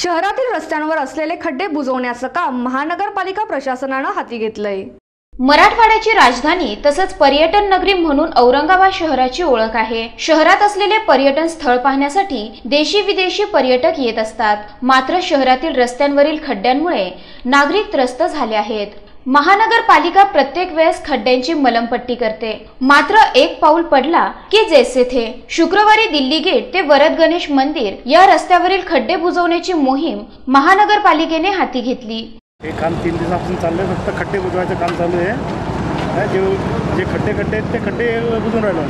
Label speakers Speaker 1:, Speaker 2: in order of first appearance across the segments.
Speaker 1: शहरातील रस्त्यांवर असलेले खड्डे बुजवण्याचं काम महानगरपालिका प्रशासनानं हाती घेतलंय।
Speaker 2: मराठवाड्याची राजधानी तसंच पर्यटन नगरी म्हणून औरंगाबाद शहराची ओळख आहे। शहरात असलेले पर्यटन स्थळ पाहण्यासाठी देशी विदेशी पर्यटक येत असतात। मात्र शहरातील रस्त्यांवरील खड्ड्यांमुळे नागरिक त्रस्त झाले आहेत। महानगरपालिका प्रत्येक वेळेस खड्ड्यांची मलमपट्टी करते, मात्र एक पाऊल पडला की जैसे थे। शुक्रवारी दिल्ली गेट ते वरद गणेश मंदिर या रस्त्यावरील खड्डे बुजवण्याची मोहीम महानगरपालिकेने हाती घेतली।
Speaker 3: हे काम 3 दिवसापासून चाललंय, फक्त खड्डे बुजवायचं काम चालू आहे। जे खड्डे आहेत ते खड्डे बुजवून राहिलो,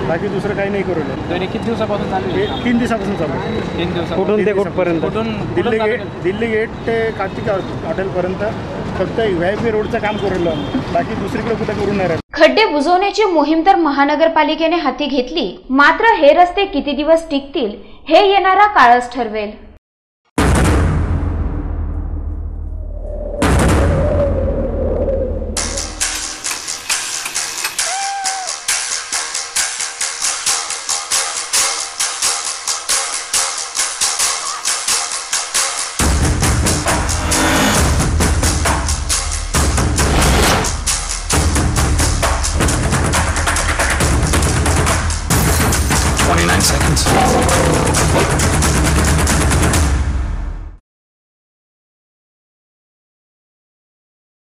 Speaker 3: बाकी दुसरं काही नाही करू राहिलो।
Speaker 4: तरी किती दिवसापासून चालू आहे?
Speaker 3: 3 दिवसापासून चालू आहे।
Speaker 4: 3 दिवस
Speaker 3: कुठून ते कुठपर्यंत? दिल्ली गेट ते कार्तिक हॉटेलपर्यंत फक्त VIP रोडचं काम करू राहिलो, बाकी दुसरीकडे कुठे करून नाही राहिलो।
Speaker 2: खड्डे बुजवण्याची मोहीम तर महानगरपालिकेने हाती घेतली, मात्र हे रस्ते किती दिवस टिकतील हे येणारा काळच ठरवेल।
Speaker 5: Seconds.